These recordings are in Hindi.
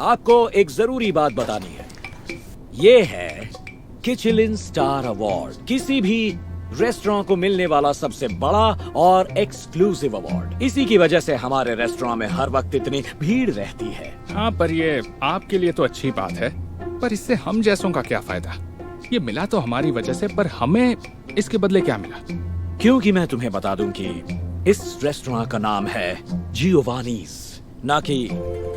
आपको एक जरूरी बात बतानी है। ये है मिशेलिन स्टार अवार्ड, किसी भी रेस्टोरेंट को मिलने वाला सबसे बड़ा और एक्सक्लूसिव अवार्ड। इसी की वजह से हमारे रेस्टोरेंट में हर वक्त इतनी भीड़ रहती है। हाँ, पर ये आपके लिए तो अच्छी बात है, पर इससे हम जैसों का क्या फायदा? ये मिला तो हमारी वजह से, पर हमें इसके बदले क्या मिला? क्योंकि मैं तुम्हें बता दूं कि इस रेस्टोरेंट का नाम है जियोवानीज, ना कि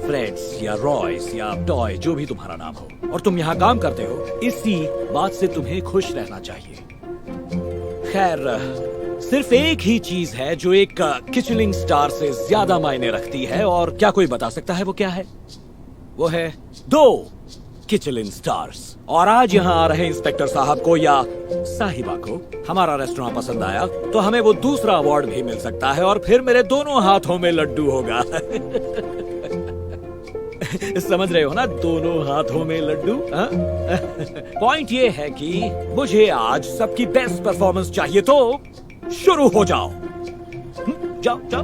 फ्रेड्स या रॉयस या टॉय, जो भी तुम्हारा नाम हो। और तुम यहाँ काम करते हो, इसी बात से तुम्हें खुश रहना चाहिए। खैर, सिर्फ एक ही चीज है जो एक मिशेलिन स्टार से ज्यादा मायने रखती है, और क्या कोई बता सकता है वो क्या है? वो है 2 मिशेलिन स्टार्स। और आज यहाँ आ रहे इंस्पेक्टर साहब को या साहिबा को हमारा रेस्टोरेंट पसंद आया तो हमें वो दूसरा अवार्ड भी मिल सकता है, और फिर मेरे दोनों हाथों में लड्डू होगा। समझ रहे हो ना, दोनों हाथों में लड्डू। पॉइंट ये है कि मुझे आज सबकी बेस्ट परफॉर्मेंस चाहिए, तो शुरू हो जाओ। जाओ जाओ।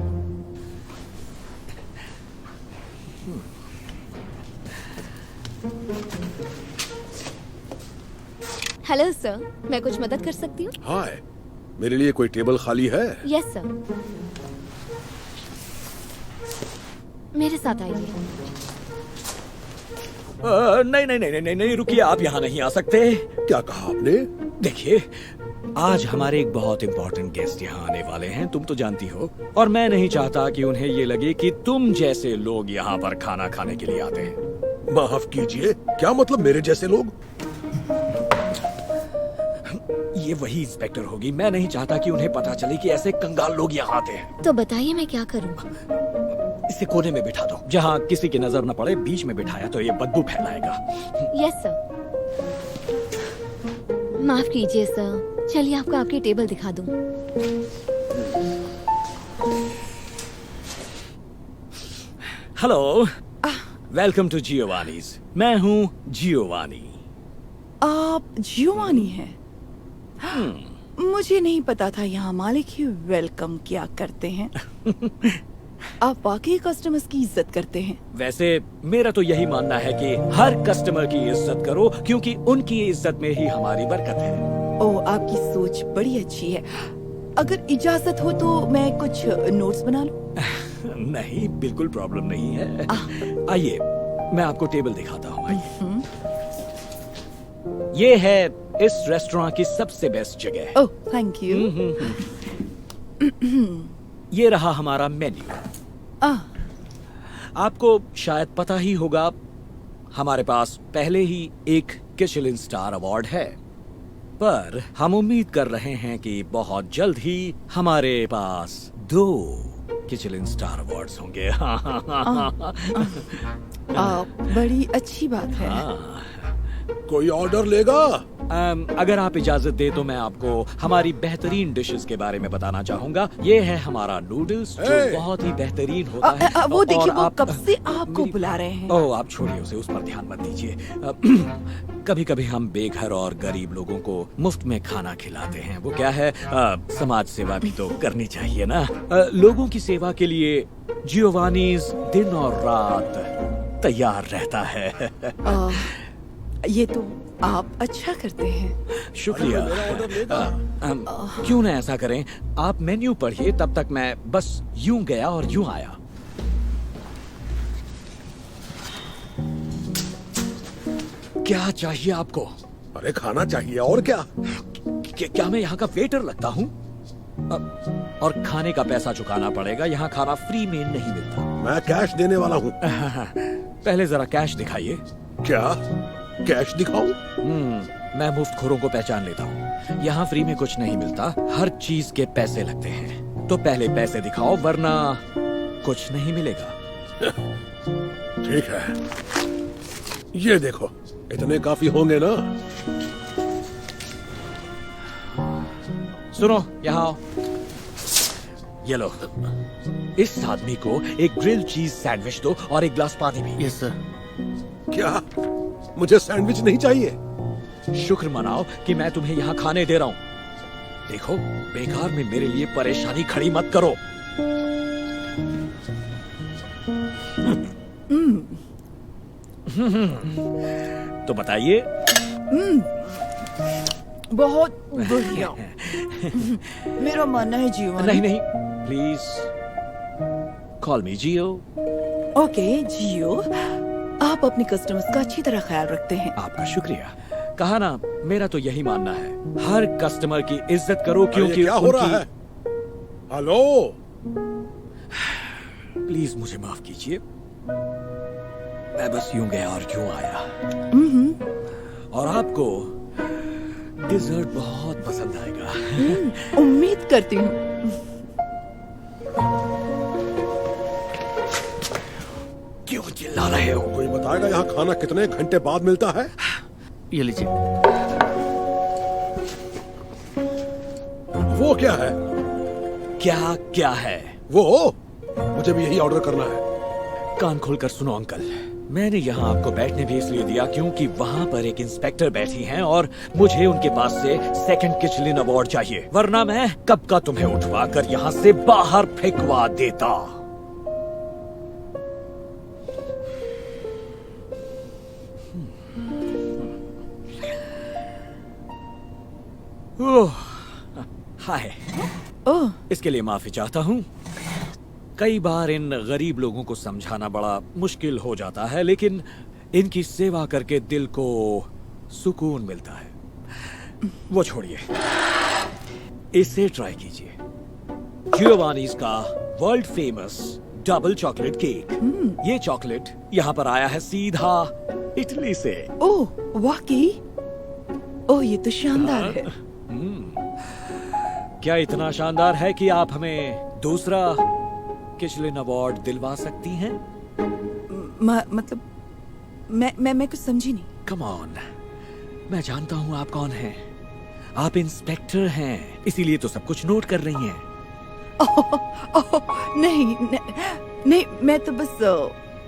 हेलो सर, मैं कुछ मदद कर सकती हूँ? हाय, मेरे लिए कोई टेबल खाली है? यस सर, मेरे साथ आइए। नहीं नहीं नहीं नहीं नहीं, रुकिए, आप यहाँ नहीं आ सकते। क्या कहा आपने? देखिए, आज हमारे एक बहुत इंपॉर्टेंट गेस्ट यहाँ आने वाले हैं, तुम तो जानती हो, और मैं नहीं चाहता कि उन्हें ये लगे कि तुम जैसे लोग यहाँ पर खाना खाने के लिए आते हैं। माफ कीजिए, क्या मतलब मेरे जैसे लोग? ये वही इंस्पेक्टर होगी। मैं नहीं चाहता कि उन्हें पता चले कि ऐसे कंगाल लोग यहाँ आते हैं। तो बताइए मैं क्या करूँ? इसे कोने में बिठा दो, जहाँ किसी की नजर न पड़े। बीच में बिठाया तो ये बदबू फैलाएगा। Yes sir. माफ कीजिए सर, चलिए आपको आपकी टेबल दिखा दूं। Hello, welcome to Giovanni's. मैं हूँ जियोवानी। आप जियोवानी हैं? मुझे नहीं पता था यहाँ मालिक ही वेलकम क्या करते हैं। आप वाकई कस्टमर्स की इज्जत करते हैं। वैसे मेरा तो यही मानना है कि हर कस्टमर की इज्जत करो, क्योंकि उनकी इज्जत में ही हमारी बरकत है। ओह, आपकी सोच बड़ी अच्छी है। अगर इजाजत हो तो मैं कुछ नोट्स बना लूं? नहीं, बिल्कुल प्रॉब्लम नहीं है। आइए, मैं आपको टेबल दिखाता हूँ। आइए। ये है इस रेस्टोरेंट की सबसे बेस्ट जगह। ओह, थैंक यू। ये रहा हमारा मेन्यू। आपको शायद पता ही होगा, हमारे पास पहले ही एक मिशेलिन स्टार अवार्ड है, पर हम उम्मीद कर रहे हैं कि बहुत जल्द ही हमारे पास 2 मिशेलिन स्टार अवार्ड्स होंगे। बड़ी अच्छी बात है। कोई ऑर्डर लेगा? अगर आप इजाजत दे तो मैं आपको हमारी बेहतरीन डिशेस के बारे में बताना चाहूंगा। ये है हमारा नूडल्स, जो बहुत ही बेहतरीन होता है। वो देखिए, वो आप कब से आपको बुला रहे हैं। ओह, आप छोड़िए उसे, उस पर ध्यान मत दीजिए। कभी कभी हम बेघर और गरीब लोगों को मुफ्त में खाना खिलाते हैं। वो क्या है, समाज सेवा भी तो करनी चाहिए ना। लोगों की सेवा के लिए जियोवानीज दिन और रात तैयार रहता है। ये तो आप अच्छा करते हैं। शुक्रिया। क्यों ना ऐसा करें, आप मेन्यू पढ़िए, तब तक मैं बस यूं गया और यूं आया। क्या चाहिए आपको? अरे खाना चाहिए, और क्या? क्या मैं यहाँ का वेटर लगता हूँ? और खाने का पैसा चुकाना पड़ेगा, यहाँ खाना फ्री में नहीं मिलता। मैं कैश देने वाला हूँ। पहले जरा कैश दिखाइए। क्या कैश दिखाऊं? मैं मुफ्तखोरों को पहचान लेता हूँ। यहाँ फ्री में कुछ नहीं मिलता, हर चीज के पैसे लगते हैं। तो पहले पैसे दिखाओ, वरना कुछ नहीं मिलेगा। ठीक है, ये देखो, इतने काफी होंगे ना? सुनो, यहाँ आओ। ये लो, इस आदमी को एक ग्रिल चीज सैंडविच दो और एक गिलास पानी भी। Yes sir. क्या मुझे सैंडविच नहीं चाहिए? शुक्र मनाओ कि मैं तुम्हें यहाँ खाने दे रहा हूँ। देखो, बेकार में मेरे लिए परेशानी खड़ी मत करो। तो बताइए। बहुत बढ़िया। मेरा मानना है जियोवानी। नहीं नहीं, please call me Gio. Okay Gio, आप अपने कस्टमर्स का अच्छी तरह ख्याल रखते हैं। आपका शुक्रिया। कहा ना, मेरा तो यही मानना है, हर कस्टमर की इज्जत करो अरे क्योंकि क्या हो रहा है? हेलो, प्लीज मुझे माफ कीजिए, मैं बस यूं गया और क्यों आया। और आपको डिजर्ट बहुत पसंद आएगा। उम्मीद करती हूँ। क्यों चिल्ला रहे हो? कोई बताएगा यहाँ खाना कितने घंटे बाद मिलता है? ये लीजिए। वो क्या है? क्या क्या है? वो मुझे भी यही ऑर्डर करना है। कान खोलकर सुनो अंकल, मैंने यहाँ आपको बैठने भी इसलिए दिया क्योंकि वहाँ पर एक इंस्पेक्टर बैठी हैं और मुझे उनके पास से सेकंड किचलिन अवार्ड चाहिए, वरना मैं कब का तुम्हें उठवा कर यहाँ से बाहर फेंकवा देता। ओह, हाय। ओह, इसके लिए माफी चाहता हूँ। कई बार इन गरीब लोगों को समझाना बड़ा मुश्किल हो जाता है, लेकिन इनकी सेवा करके दिल को सुकून मिलता है। वो छोड़िए, इसे ट्राई कीजिए। जियोवानीज का world famous double chocolate cake. ये चॉकलेट यहाँ पर आया है सीधा इटली से। ओह, वाकई? ओह, ये तो शानदार है। क्या इतना शानदार है कि आप हमें दूसरा किचलिन अवार्ड दिलवा सकती हैं? मतलब मैं कुछ समझी नहीं। कम ऑन, मैं जानता हूँ आप कौन हैं। आप इंस्पेक्टर हैं, इसीलिए तो सब कुछ नोट कर रही हैं। नहीं, मैं तो बस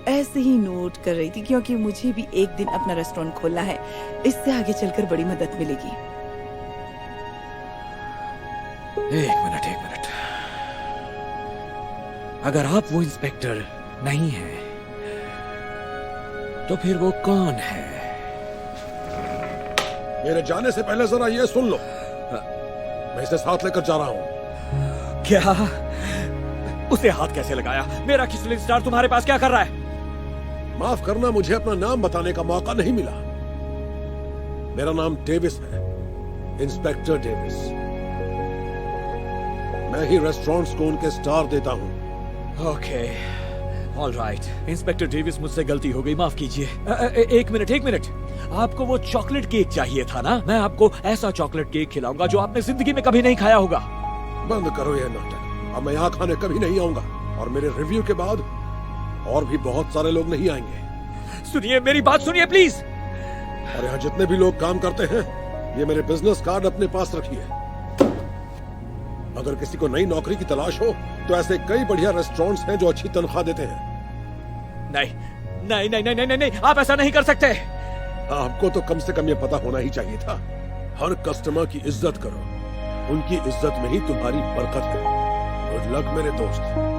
ऐसे ही नोट कर रही थी क्योंकि मुझे भी एक दिन अपना रेस्टोरेंट खोलना है। इससे आगे चलकर बड़ी मदद मिलेगी। एक मिनट। अगर आप वो इंस्पेक्टर नहीं हैं, तो फिर वो कौन है? मेरे जाने से पहले जरा ये सुन लो, मैं इसे साथ लेकर जा रहा हूँ। क्या? उसे हाथ कैसे लगाया? मेरा किचलिन स्टार तुम्हारे पास क्या कर रहा है? माफ करना, मुझे अपना नाम बताने का मौका नहीं मिला। मेरा नाम डेविस है, इंस्पेक्टर डेविस। मैं ही रेस्टोरेंट्स को उनके स्टार देता हूँ। Okay, all right. Inspector Davis, मुझसे गलती हो गई, माफ कीजिए। एक मिनट। आपको वो चॉकलेट केक चाहिए था ना? मैं आपको ऐसा चॉकलेट केक खिलाऊंगा जो आपने जिंदगी में कभी नहीं खाया होगा। बंद करो ये नाटक। अब मैं यहाँ खाने कभी नहीं आऊंगा, और मेरे रिव्यू के बाद और भी बहुत सारे लोग नहीं आएंगे। सुनिए, मेरी बात सुनिए प्लीज। और यहाँ जितने भी लोग काम करते हैं, ये मेरे बिजनेस कार्ड अपने पास रखिए। अगर किसी को नई नौकरी की तलाश हो तो ऐसे कई बढ़िया रेस्टोरेंट्स हैं जो अच्छी तनख्वाह देते हैं। नहीं, आप ऐसा नहीं कर सकते। आपको तो कम से कम ये पता होना ही चाहिए था। हर कस्टमर की इज्जत करो, उनकी इज्जत में ही तुम्हारी बरकत है। गुड लक मेरे दोस्त।